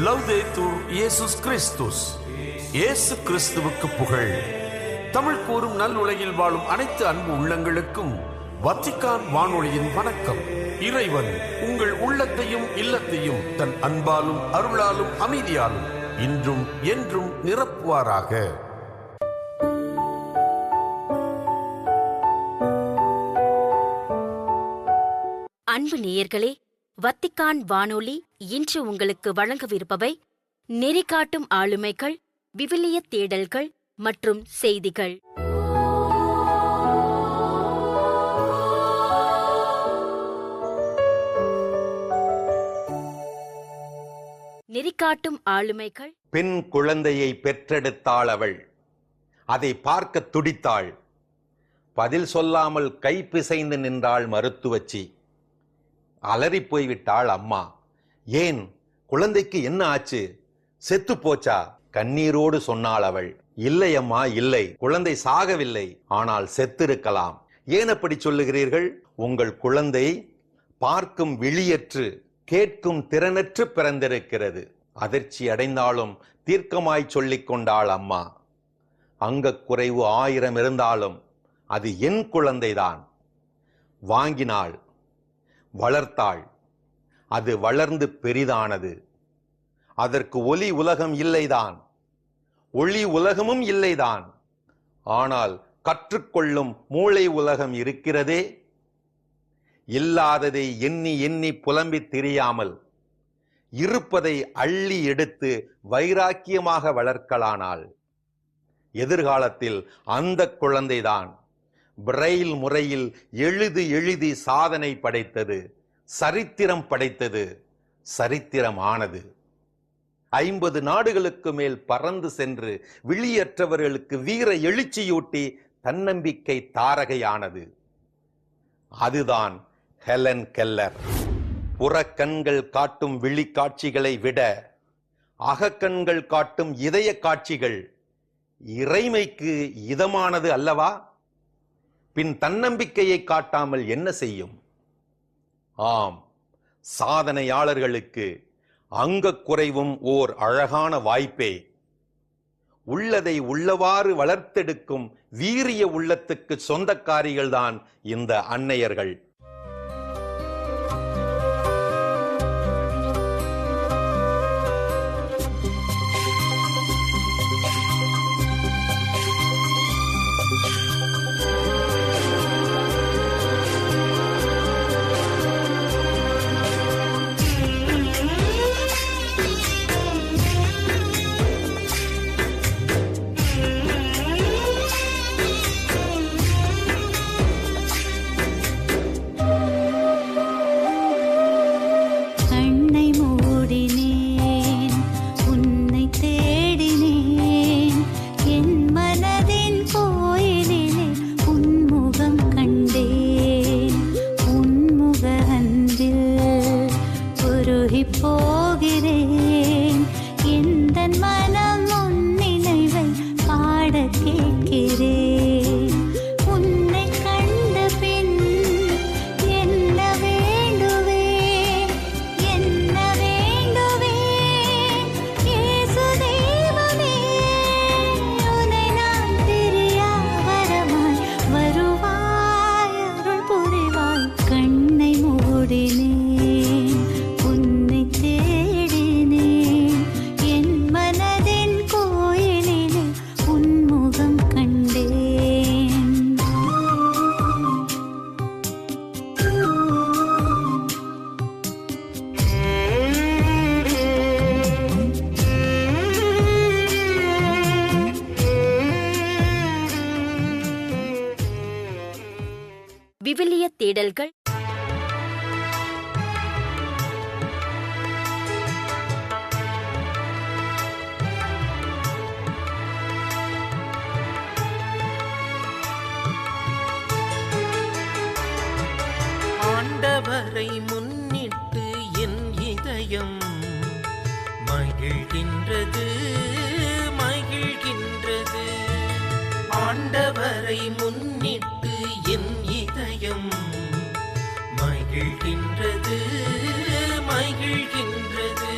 லவ்தேத்தூர் இயேசுஸ் கிறிஸ்துஸ். இயேசு கிறிஸ்துவுக்கு புகழ். தமிழ் கூறும் நல் உலகில் வாழும் அனைத்து அன்பு உள்ளங்களுக்கும் வத்திக்கான் வானொலியின் வணக்கம். இறைவன் உங்கள் உள்ளத்தையும் இல்லத்தையும் தன் அன்பாலும் அருளாலும் அமைதியாலும் இன்றும் என்றும் நிரப்புவாராக. அன்பு நேயர்களே, வத்திக்கான் வானொலி இன்று உங்களுக்கு வழங்கவிருப்பவை நெறிகாட்டும் ஆளுமைகள், விவிலிய தேடல்கள் மற்றும் செய்திகள். நெறிகாட்டும் ஆளுமைகள். பெண் குழந்தையை பெற்றெடுத்தாள் அவள். அதை பார்க்க துடித்தாள். பதில் சொல்லாமல் கை பிசைந்து நின்றாள் மருத்துவச்சி. அலறி போய்விட்டாள் அம்மா. ஏன், குழந்தைக்கு என்ன ஆச்சு? செத்து போச்சா? கண்ணீரோடு சொன்னாள் அவள். இல்லை அம்மா, இல்லை, குழந்தை சாகவில்லை, ஆனால் செத்திருக்கலாம். ஏன் அப்படி சொல்லுகிறீர்கள்? உங்கள் குழந்தை பார்க்கும் விழியற்று கேட்கும் திறனற்று பிறந்திருக்கிறது. அதிர்ச்சி அடைந்தாலும் தீர்க்கமாய் சொல்லிக் கொண்டாள் அம்மா. அங்கக்குறைவு 1000 இருந்தாலும் அது என் குழந்தைதான். வாங்கினாள், வளர்த்தாள். அது வளர்ந்து பெரிதானது. அதற்கு ஒலி உலகம் இல்லைதான், ஒளி உலகமும் இல்லைதான். ஆனால் கற்றுக்கொள்ளும் மூளை உலகம் இருக்கிறதே. இல்லாததை எண்ணி எண்ணி புலம்பி திரியாமல் இருப்பதை அள்ளி எடுத்து வைராக்கியமாக வளர்க்கலானாள். எதிர்காலத்தில் அந்த குழந்தைதான் பிரெயில் முறையில் எழுதி சாதனை படைத்தது, சரித்திரம் படைத்தது, சரித்திரமானது. 50 நாடுகளுக்கு மேல் பறந்து சென்று விழியற்றவர்களுக்கு வீர எழுச்சியூட்டி தன்னம்பிக்கை தாரகையானது. அதுதான் ஹெலன் கெல்லர். புறக்கண்கள் காட்டும் விழி காட்சிகளை விட அகக்கண்கள் காட்டும் இதய காட்சிகள் இறைமைக்கு இதமானது அல்லவா? பின் தன்னம்பிக்கையை காட்டாமல் என்ன செய்யும்? ஆம், சாதனையாளர்களுக்கு அங்கக்குறைவும் ஓர் அழகான வாய்ப்பே. உள்ளதை உள்ளவாறு வளர்த்தெடுக்கும் வீரிய உள்ளத்துக்கு சொந்தக்காரிகள்தான் இந்த அன்னையர்கள். விவிலிய தேடல்கள். ஆண்டவரை முன்னிட்டு என் இதயம் மகிழ்கின்றது, மகிழ்கின்றது. ஆண்டவரை முன்னிட்டு என் இதயம் மகிழ்கின்றது, மகிழ்கின்றது.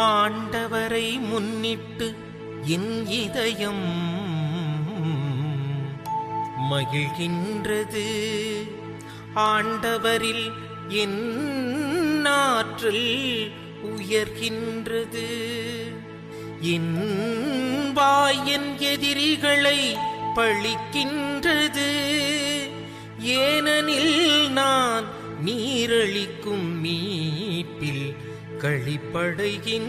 ஆண்டவரை முன்னிட்டு என் இதயம் மகிழ்கின்றது. ஆண்டவரில் என் ஆற்றல் உயர்கின்றது. என் வாய் என் எதிரிகளை பழிக்கின்றது. ஏனெனில் நான் நீரளிக்கும் மீட்பில் களிப்படைகின்றேன்.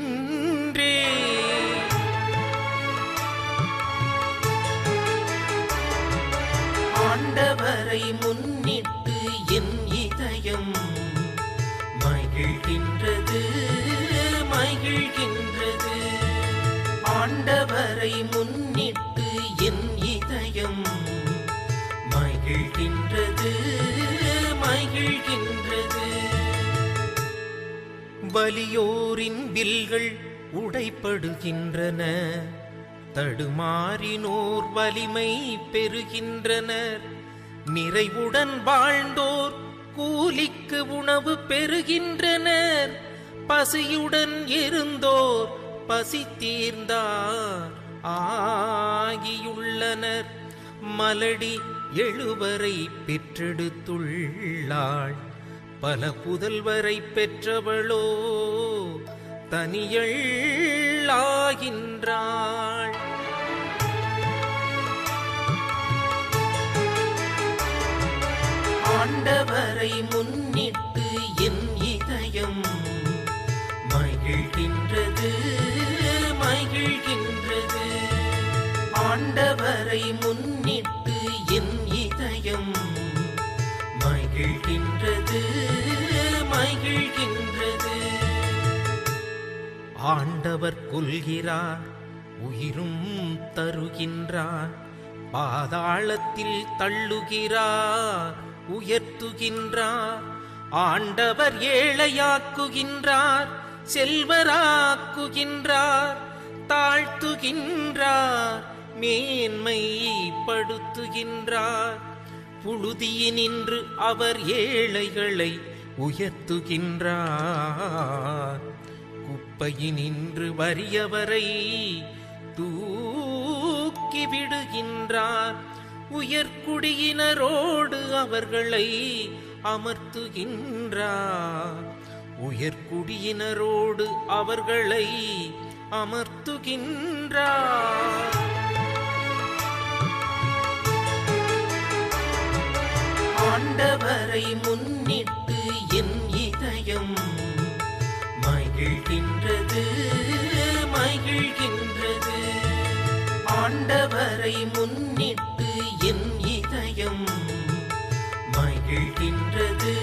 ஆண்டவரை முன்னிட்டு என் இதயம் மகிழ்கின்றது, மகிழ்கின்றது. ஆண்டவரை முன்னிட்டு என் இதயம் மகிழ்கின்றது, மகிழ்கின்றது. வலியோரின் வில்கள் உடைப்படுகின்றன, தடுமாறினோர் வலிமை பெறுகின்றனர். நிறைவுடன் வாழ்ந்தோர் கூலிக்கு உணவு பெறுகின்றனர். பசியுடன் இருந்தோர் பசி தீர்ந்தார் ஆகியுள்ளனர். மலடி 7 பெற்றெடுத்துள்ளாள், பல புதல்வரை பெற்றவளோ தனியள்ளாகின்றாள். ஆண்டவரை முன்னிட்டு என் இதயம் மகிழ்கின்றது, மகிழ்கின்றது. ஆண்டவரை முன்னிட்டு என் இதயம் மகிழ்கின்றது, மகிழ்கின்றது. ஆண்டவர் கொல்கிறார், உயிரும் தருகின்றார். பாதாளத்தில் தள்ளுகிறார், உயர்த்துகின்றார். ஆண்டவர் ஏழையாக்குகின்றார், செல்வராக்குகின்றார். தாழ்த்துகின்றார், மேன்மைப்படுத்துகின்றார். புழுதியினின்று அவர் ஏழைகளை உயர்த்துகின்றார். குப்பையினின்று வறியவரை தூக்கி விடுகின்றார். உயர்குடியினரோடு அவர்களை அமர்த்துகின்றார். உயர்குடியினரோடு அவர்களை அமர்த்துகின்றார். ஆண்டவரை முன்னிட்டு என் இதயம் மகிழ்கின்றது, மகிழ்கின்றது. ஆண்டவரை முன்னிட்டு என் இதயம் மகிழ்கின்றது,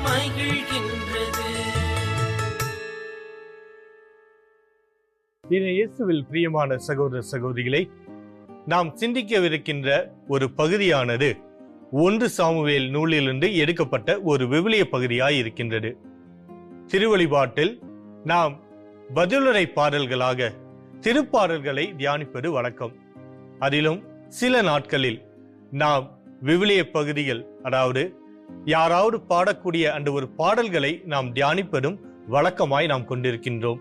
மகிழ்கின்றது. இயேசுவில் பிரியமான சகோதர சகோதரிகளை, நாம் சிந்திக்கவிருக்கின்ற ஒரு பகுதியானது 1 சாமுவேல் நூலிலிருந்து எடுக்கப்பட்ட ஒரு விவிலிய பகுதியாய் இருக்கின்றது. திருவழிபாட்டில் நாம் பதிலுரை பாடல்களாக திருப்பாடல்களை தியானிப்பது வழக்கம். அதிலும் சில நாட்களில் நாம் விவிலிய பகுதிகள், அதாவது யாராவது பாடக்கூடிய அந்த ஒரு பாடல்களை நாம் தியானிப்பதும் வழக்கமாய் நாம் கொண்டிருக்கின்றோம்.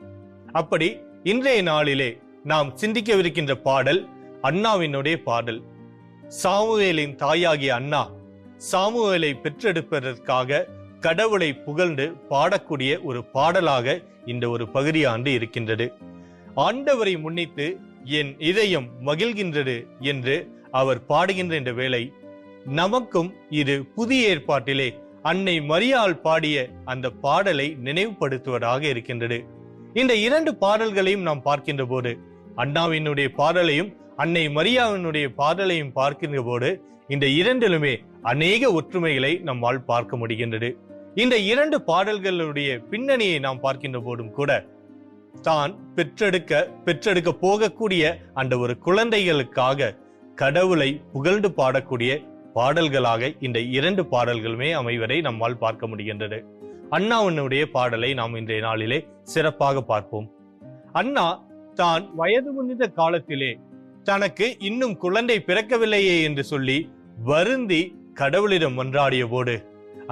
அப்படி இன்றைய நாளிலே நாம் சிந்திக்கவிருக்கின்ற பாடல் அன்னாவினுடைய பாடல். சாமுவேலின் தாயாகிய அன்னா சாமுவேலை பெற்றெடுப்பதற்காக கடவுளை புகழ்ந்து பாடக்கூடிய ஒரு பாடலாக இந்த ஒரு பகுதியாண்டு இருக்கின்றது. ஆண்டவரை முன்னிட்டு என் இதயம் மகிழ்கின்றது என்று அவர் பாடுகின்ற இந்த வேளை, நமக்கும் இது புதிய ஏற்பாட்டிலே அன்னை மரியாள் பாடிய அந்த பாடலை நினைவுபடுத்துவதாக இருக்கின்றது. இந்த 2 பாடல்களையும் நாம் பார்க்கின்ற போது, அன்னாவினுடைய பாடலையும் அன்னை மரியாவினுடைய பாடலையும் பார்க்கின்ற போது, இந்த 2லுமே அநேக ஒற்றுமைகளை நம்மால் பார்க்க முடிகின்றது. இந்த 2 பாடல்களுடைய பின்னணியை நாம் பார்க்கின்ற போதும் கூட, தான் பெற்றெடுக்க போகக்கூடிய அந்த ஒரு குழந்தைகளுக்காக கடவுளை புகழ்ந்து பாடக்கூடிய பாடல்களாக இந்த 2 பாடல்களுமே அமைவதை நம்மால் பார்க்க முடிகின்றது. அன்னாவினுடைய பாடலை நாம் இன்றைய நாளிலே சிறப்பாக பார்ப்போம். அன்னா தான் வயது முதிர்ந்த காலத்திலே தனக்கு இன்னும் குழந்தை பிறக்கவில்லையே என்று சொல்லி வருந்தி கடவுளிடம் மன்றாடிய போது,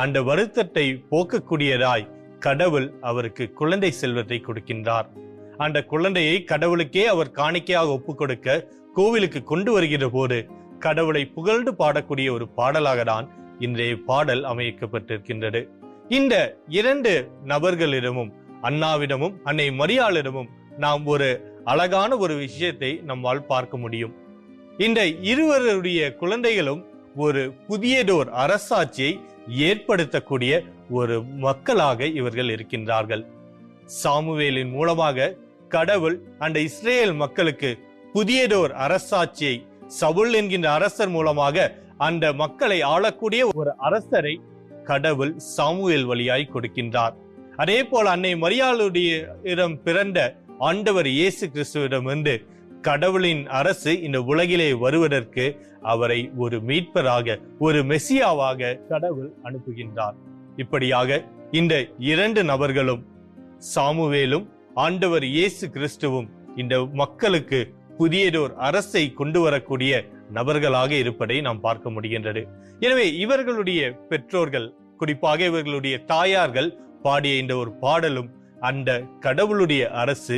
அந்த வருத்தத்தை போக்கக்கூடியதாய் கடவுள் அவருக்கு குழந்தை செல்வத்தை கொடுக்கின்றார். அந்த குழந்தையை கடவுளுக்கே அவர் காணிக்கையாக ஒப்புக் கொடுக்க கோவிலுக்கு கொண்டு வருகிற போது கடவுளை புகழ்ந்து பாடக்கூடிய ஒரு பாடலாக தான் இன்றைய பாடல் அமைக்கப்பட்டிருக்கின்றது. இந்த இரண்டு நபர்களிடமும், அன்னாவிடமும் அன்னை மரியாளிடமும் நாம் ஒரு அழகான ஒரு விஷயத்தை நம்மால் பார்க்க முடியும். இந்த இருவருடைய குழந்தைகளும் ஒரு புதியதோர் அரசாட்சியை ஏற்படுத்தக்கூடிய ஒரு மக்களாக இவர்கள் இருக்கின்றார்கள். சாமுவேலின் மூலமாக கடவுள் அந்த இஸ்ரேல் மக்களுக்கு புதியதோர் அரசாட்சியை, சவுல் என்கின்ற அரசர் மூலமாக அந்த மக்களை ஆளக்கூடிய ஒரு அரசரை கடவுள் சாமுவேல் வழியாய் கொடுக்கின்றார். அதே போல அன்னை மரியாளுடைய இடம் பிறந்த ஆண்டவர் இயேசு கிறிஸ்துவிடமிருந்து கடவுளின் அரசு இந்த உலகிலே வருவதற்கு அவரை ஒரு மீட்பராக, ஒரு மெசியாவாக கடவுள் அனுப்புகின்றார். இப்படியாக இந்த இரண்டு நபர்களும், சாமுவேலும் ஆண்டவர் இயேசு கிறிஸ்துவும், இந்த மக்களுக்கு புதியதோர் அரசை கொண்டு வரக்கூடிய நபர்களாக இருப்பதை நாம் பார்க்க முடிகின்றது. எனவே இவர்களுடைய பெற்றோர்கள், குறிப்பாக இவர்களுடைய தாயார்கள் பாடிய இந்த ஒரு பாடலும் அந்த கடவுளுடைய அரசு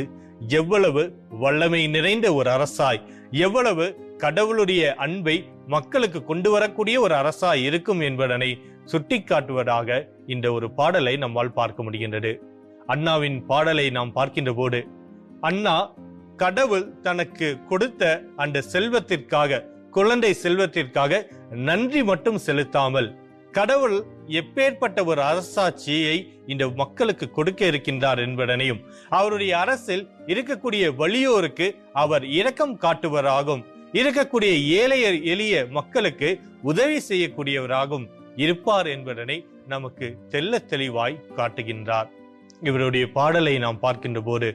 எவ்வளவு வல்லமை நிறைந்த ஒரு அரசாய், எவ்வளவு கடவுளுடைய அன்பை மக்களுக்கு கொண்டு வரக்கூடிய ஒரு அரசாய் இருக்கும் என்பதனை சுட்டிக்காட்டுவதாக இந்த ஒரு பாடலை நம்மால் பார்க்க முடிகின்றது. அண்ணாவின் பாடலை நாம் பார்க்கின்ற போது, அண்ணா கடவுள் தனக்கு கொடுத்த அந்த செல்வத்திற்காக, குழந்தை செல்வத்திற்காக நன்றி மட்டும் செலுத்தாமல், கடவுள் எப்பேற்பட்ட ஒரு அரசாட்சியை இந்த மக்களுக்கு கொடுக்க இருக்கின்றார் என்பதனையும், அவருடைய அரசில் இருக்கக்கூடிய வலியோருக்கு அவர் இரக்கம் காட்டுவராகவும், இருக்கக்கூடிய ஏழை எளிய மக்களுக்கு உதவி செய்யக்கூடியவராகவும் இருப்பார் என்பதனை நமக்கு தெள்ள தெளிவாய் காட்டுகின்றார். இவருடைய பாடலை நாம் பார்க்கின்ற போது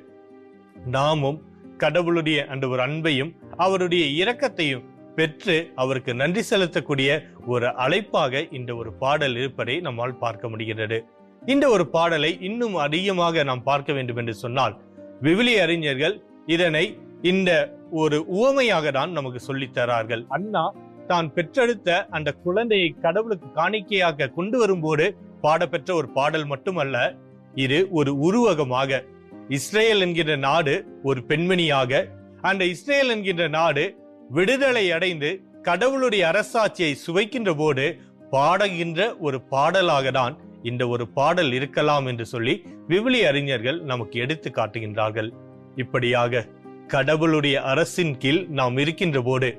நாமும் கடவுளுடைய அந்த ஒரு அன்பையும் அவருடைய இரக்கத்தையும் பெற்று அவருக்கு நன்றி செலுத்தக்கூடிய ஒரு அழைப்பாக இந்த ஒரு பாடல் இருப்பதை நம்மால் பார்க்க முடிகிறது. இந்த ஒரு பாடலை இன்னும் அதிகமாக நாம் பார்க்க வேண்டும் என்று சொன்னால், விவிலிய அறிஞர்கள் இதனை இந்த ஒரு உவமையாக தான் நமக்கு சொல்லித் தரார்கள். அண்ணா தான் பெற்றெடுத்த அந்த குழந்தையை கடவுளுக்கு காணிக்கையாக கொண்டு வரும்போது பாடப்பெற்ற ஒரு பாடல் மட்டுமல்ல, இது ஒரு உருவகமாக, இஸ்ரேல் என்கின்ற நாடு ஒரு பெண்மணியாக, அந்த இஸ்ரேல் என்கின்ற நாடு விடுதலை அடைந்து கடவுளுடைய அரசாட்சியை சுவைக்கின்ற போது பாடுகின்ற ஒரு பாடலாக தான் இந்த ஒரு பாடல் இருக்கலாம் என்று சொல்லி விவிலிய அறிஞர்கள் நமக்கு எடுத்து காட்டுகின்றார்கள். இப்படியாக கடவுளுடைய அரசின் கீழ் நாம் இருக்கின்ற போது,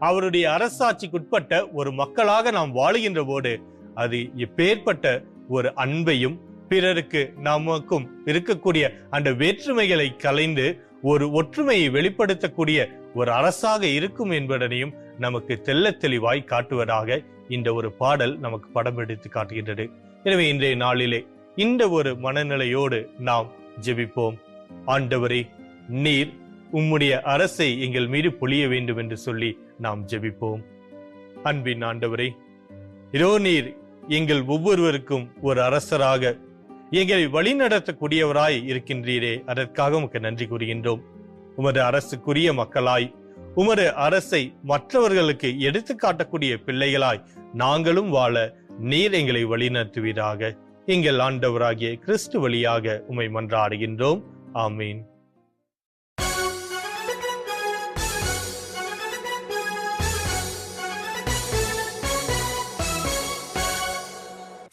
அவருடைய அரசாட்சிக்குட்பட்ட ஒரு மக்களாக நாம் வாழுகின்ற போது, அது எப்பேற்பட்ட ஒரு அன்பையும் பிறருக்கு நமக்கும் இருக்கக்கூடிய அந்த வேற்றுமைகளை கலைந்து ஒரு ஒற்றுமையை வெளிப்படுத்தக்கூடிய ஒரு அரசாக இருக்கும் என்பதனையும் நமக்கு தெள்ள தெளிவாய் காட்டுவதாக இந்த ஒரு பாடல் நமக்கு படம் எடுத்து காட்டுகின்றது. எனவே இன்றைய நாளிலே இந்த ஒரு மனநிலையோடு நாம் ஜெபிப்போம். ஆண்டவரே, நீர் உம்முடைய அரசை எங்கள் மீது பொழிய வேண்டும் என்று சொல்லி நாம் ஜெபிப்போம். அன்பின் ஆண்டவரே, இதோ நீர் எங்கள் ஒவ்வொருவருக்கும் ஒரு அரசராக எங்களை வழிநடத்தக்கூடியவராய் இருக்கின்றீரே, அதற்காக உமக்கு நன்றி கூறுகின்றோம். உமது அரசுக்குரிய மக்களாய், உமது அரசை மற்றவர்களுக்கு எடுத்து காட்டக்கூடிய பிள்ளைகளாய் நாங்களும் வாழ நீர் எங்களை வழிநடத்துவீராக. எங்கள் ஆண்டவராகிய கிறிஸ்து வழியாக உம்மை மன்றாடுகின்றோம். ஆமீன்.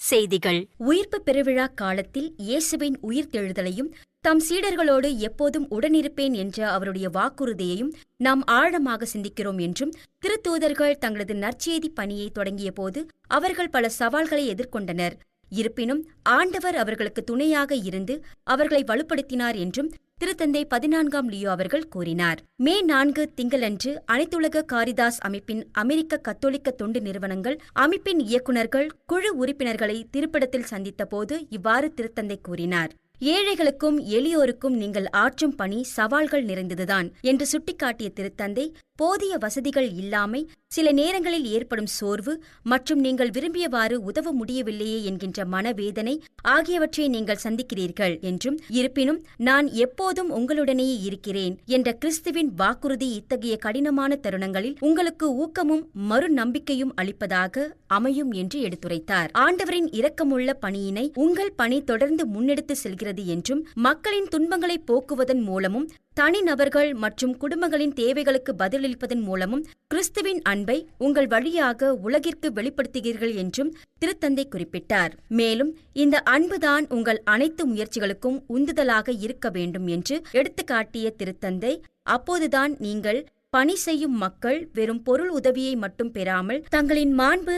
செய்திகள். உயிர்ப்பு பெருவிழா காலத்தில் இயேசுவின் உயிர்த்தெழுதலையும் தம் சீடர்களோடு எப்போதும் உடனிருப்பேன் என்ற அவருடைய வாக்குறுதியையும் நாம் ஆழமாக சிந்திக்கிறோம் என்றும், திருத்தூதர்கள் தங்களது நற்செய்தி பணியை தொடங்கிய போது அவர்கள் பல சவால்களை எதிர்கொண்டனர். இருப்பினும் ஆண்டவர் அவர்களுக்கு துணையாக இருந்து அவர்களை வலுப்படுத்தினார் என்றும் திருத்தந்தை 14ஆம் லியோ அவர்கள் கூறினார். மே 4 திங்களன்று அனைத்துலக காரிதாஸ் அமைப்பின் அமெரிக்க கத்தோலிக்க தொண்டு நிறுவனங்கள் அமைப்பின் இயக்குநர்கள் குழு உறுப்பினர்களை திருப்பிடத்தில் சந்தித்த போது இவ்வாறு திருத்தந்தை கூறினார். ஏழைகளுக்கும் எளியோருக்கும் நீங்கள் ஆற்றும் பணி சவால்கள் நிறைந்ததுதான் என்று சுட்டிக்காட்டிய திருத்தந்தை, போதிய வசதிகள் இல்லாமை, சில நேரங்களில் ஏற்படும் சோர்வு மற்றும் நீங்கள் விரும்பியவாறு உதவ முடியவில்லையே என்கின்ற மனவேதனை ஆகியவற்றை நீங்கள் சந்திக்கிறீர்கள் என்றும், இருப்பினும் நான் எப்போதும் உங்களுடனேயே இருக்கிறேன் என்ற கிறிஸ்துவின் வாக்குறுதி இத்தகைய கடினமான தருணங்களில் உங்களுக்கு ஊக்கமும் மறுநம்பிக்கையும் அளிப்பதாக அமையும் என்று எடுத்துரைத்தார். ஆண்டவரின் இரக்கமுள்ள பணியினை உங்கள் பணி தொடர்ந்து முன்னெடுத்து செல்கிறது என்றும், மக்களின் துன்பங்களை போக்குவதன் மூலமும் தனிநபர்கள் மற்றும் குடும்பங்களின் தேவைகளுக்கு பதிலளிப்பதன் மூலமும் கிறிஸ்துவின் அன்பை உங்கள் வழியாக உலகிற்கு வெளிப்படுத்துகிறீர்கள் என்றும் திருத்தந்தை குறிப்பிட்டார். மேலும் இந்த அன்புதான் உங்கள் அனைத்து முயற்சிகளுக்கும் உந்துதலாக இருக்க வேண்டும் என்று எடுத்துக்காட்டிய திருத்தந்தை, அப்போதுதான் நீங்கள் பணி செய்யும் மக்கள் வெறும் பொருள் உதவியை மட்டும் பெறாமல் தங்களின் மாண்பு,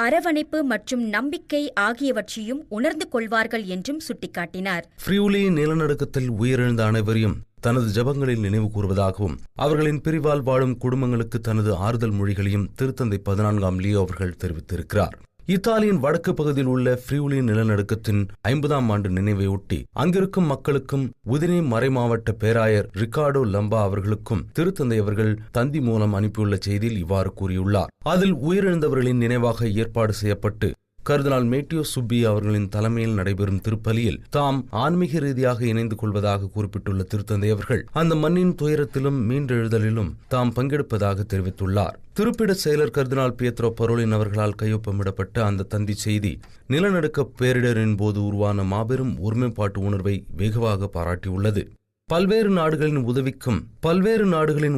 அரவணைப்பு மற்றும் நம்பிக்கை ஆகியவற்றையும் உணர்ந்து கொள்வார்கள் என்றும் சுட்டிக்காட்டினார். ஃப்ரியூலி நிலநடுக்கத்தில் உயிரிழந்த அனைவரையும் தனது ஜபங்களில் நினைவு கூறுவதாகவும் அவர்களின் பிரிவால் வாழும் குடும்பங்களுக்கு தனது ஆறுதல் மொழிகளையும் திருத்தந்தை 14ஆம் லியோ அவர்கள் தெரிவித்திருக்கிறார். இத்தாலியின் வடக்கு பகுதியில் உள்ள ஃப்ரியூலி நிலநடுக்கத்தின் 50ஆம் ஆண்டு நினைவையொட்டி அங்கிருக்கும் மக்களுக்கும் உதினே மறைமாவட்ட பேராயர் ரிக்கார்டோ லம்பா அவர்களுக்கும் திருத்தந்தை அவர்கள் தந்தி மூலம் அனுப்பியுள்ள செய்தியில் இவ்வாறு கூறியுள்ளார். அதில் உயிரிழந்தவர்களின் நினைவாக ஏற்பாடு செய்யப்பட்டு கர்தினால் மேட்டியோ சுப்பி அவர்களின் தலைமையில் நடைபெறும் திருப்பலியில் தாம் ஆன்மீக ரீதியாக இணைந்து கொள்வதாக குறிப்பிட்டுள்ள திருத்தந்தை அவர்கள் அந்த மண்ணின் துயரத்திலும் மீண்டெழுதலிலும் தாம் பங்கெடுப்பதாக தெரிவித்துள்ளார். திருப்பிட செயலர் கர்தினால் பியத்ரோ பரோலின் அவர்களால் கையொப்பமிடப்பட்ட அந்த தந்தி செய்தி நிலநடுக்க பேரிடரின் போது உருவான மாபெரும் ஒருமைப்பாட்டு உணர்வை வெகுவாக பாராட்டியுள்ளது. பல்வேறு நாடுகளின்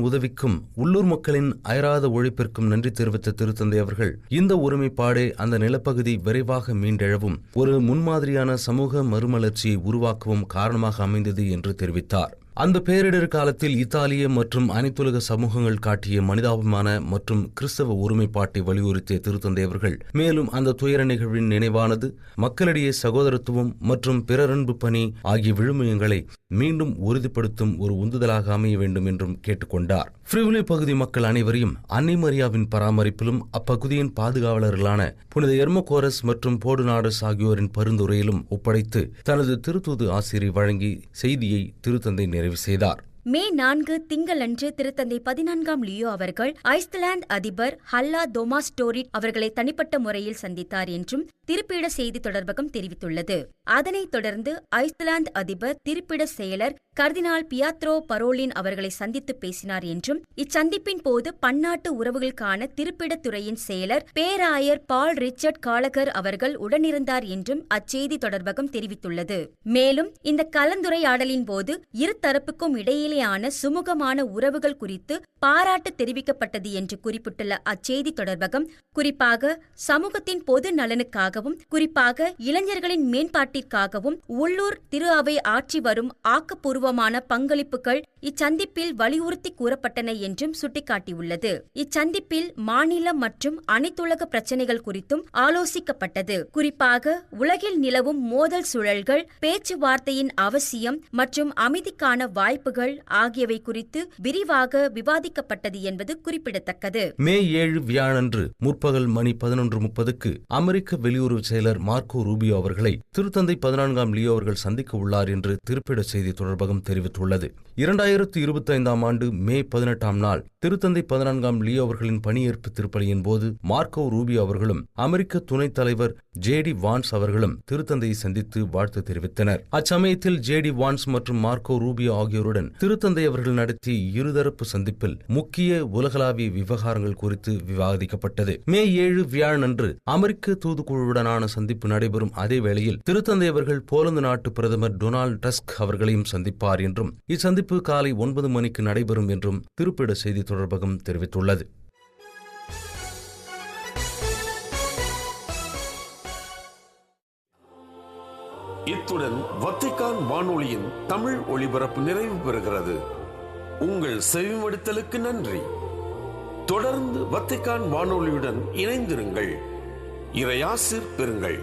உதவிக்கும் உள்ளூர் மக்களின் அயராத உழைப்பிற்கும் நன்றி தெரிவித்த திருத்தந்தை அவர்கள் இந்த ஒருமைப்பாடே அந்த நிலப்பகுதி விரைவாக மீண்டெழவும் ஒரு முன்மாதிரியான சமூக மறுமலர்ச்சியை உருவாக்கவும் காரணமாக அமைந்தது என்று தெரிவித்தார். அந்த பேரிடர் காலத்தில் இத்தாலிய மற்றும் அனைத்துலக சமூகங்கள் காட்டிய மனிதாபிமான மற்றும் கிறிஸ்தவ ஒருமைப்பாட்டை வலியுறுத்திய திருத்தந்தை அவர்கள் மேலும் அந்த துயர நிகழ்வின் நினைவானது மக்களிடையே சகோதரத்துவம் மற்றும் பிறரன்பு பணி ஆகிய விழுமியங்களை மீண்டும் உறுதிப்படுத்தும் ஒரு உந்துதலாக அமைய வேண்டும் என்றும் கேட்டுக்கொண்டார். ஃப்ரியூலி பகுதி மக்கள் அனைவரையும் அன்னை மரியாவின் பராமரிப்பிலும் அப்பகுதியின் பாதுகாவலர்களான புனித எர்மோகோரஸ் மற்றும் போடுநாடஸ் ஆகியோரின் பரிந்துரையிலும் ஒப்படைத்து தனது திருத்தூது ஆசிரியர் வழங்கி செய்தியை திருத்தந்தை நிறைவு செய்தார். மே 4 திங்களன்று திருத்தந்தை 14ஆம் லியோ அவர்கள் ஐஸ்லாந்து அதிபர் ஹல்லா தோமாஸ்டோரிட் அவர்களை தனிப்பட்ட முறையில் சந்தித்தார் என்றும் திருப்பிட செய்தி தொடர்பகம் தெரிவித்துள்ளது. அதனைத் தொடர்ந்து ஐஸ்லாந்து அதிபர் திருப்பிட செயலர் கர்தினால் பியத்ரோ பரோலின் அவர்களை சந்தித்து பேசினார் என்றும், இச்சந்திப்பின் போது பன்னாட்டு உறவுகளுக்கான திருப்பிடத் துறையின் செயலர் பேராயர் பால் ரிச்சர்ட் காலகர் அவர்கள் உடனிருந்தார் என்றும் அச்செய்தி தொடர்பகம் தெரிவித்துள்ளது. மேலும் இந்த கலந்துரையாடலின் போது இரு தரப்புக்கும் இடையிலான சுமூகமான உறவுகள் குறித்து பாராட்டு தெரிவிக்கப்பட்டது என்று குறிப்பிட்டுள்ள அச்செய்தி தொடர்பகம், குறிப்பாக சமூகத்தின் பொது நலனுக்காகவும் குறிப்பாக இளைஞர்களின் மேம்பாட்டிற்காகவும் உள்ளூர் திரு அவை ஆற்றி வரும் ஆக்கப்பூர்வமான பங்களிப்புகள் இச்சந்திப்பில் வலியுறுத்தி கூறப்பட்டன என்றும் சுட்டிக்காட்டியுள்ளது. இச்சந்திப்பில் மாநில மற்றும் அனைத்துலக பிரச்சினைகள் குறித்தும் ஆலோசிக்கப்பட்டது. குறிப்பாக உலகில் நிலவும் மோதல் சூழல்கள், பேச்சுவார்த்தையின் அவசியம் மற்றும் அமைதிக்கான வாய்ப்புகள் ஆகியவை குறித்து விரிவாக விவாதிக்கப்பட்டது என்பது குறிப்பிடத்தக்கது. மே 7 வியாழன்று முற்பகல் மணி 11:30க்கு அமெரிக்க வெளியுறவு செயலர் மார்க்கோ ரூபியோ அவர்களை திருத்தந்தை 14ஆம் லியோ அவர்கள் சந்திக்க உள்ளார் என்று திருப்பிட செய்தி தொடர்பகம் தெரிவித்துள்ளது. 2025ஆம் ஆண்டு மே 18ஆம் நாள் திருத்தந்தை 14ஆம் லியோ அவர்களின் பணியேற்பு திருப்பலியின் போது மார்க்கோ ரூபியோ அவர்களும் அமெரிக்க துணைத் தலைவர் ஜேடி வான்ஸ் அவர்களும் திருத்தந்தையை சந்தித்து வாழ்த்து தெரிவித்தனர். அச்சமயத்தில் ஜேடி வான்ஸ் மற்றும் மார்க்கோ ரூபியோ ஆகியோருடன் திருத்தந்தை அவர்கள் நடத்திய இருதரப்பு சந்திப்பில் முக்கிய உலகளாவிய விவகாரங்கள் குறித்து விவாதிக்கப்பட்டது. மே 7 வியாழனன்று அமெரிக்க தூதுக்குழுவுடனான சந்திப்பு நடைபெறும் அதே வேளையில் திருத்தந்தை அவர்கள் போலந்து நாட்டு பிரதமர் டொனால்ட் டஸ்க் அவர்களையும் சந்திப்பார் என்றும் இச்சந்திப்பு காலை 9 மணிக்கு நடைபெறும் என்றும் திருப்பிட செய்தி தொடர்பகம் தெரிவித்துள்ளது. இத்துடன் வத்திக்கான் வானொலியின் தமிழ் ஒளிபரப்பு நிறைவு பெறுகிறது. உங்கள் செவிமடுத்தலுக்கு நன்றி. தொடர்ந்து வத்திக்கான் வானொலியுடன் இணைந்திருங்கள். இறையாசிர் பெறுங்கள்.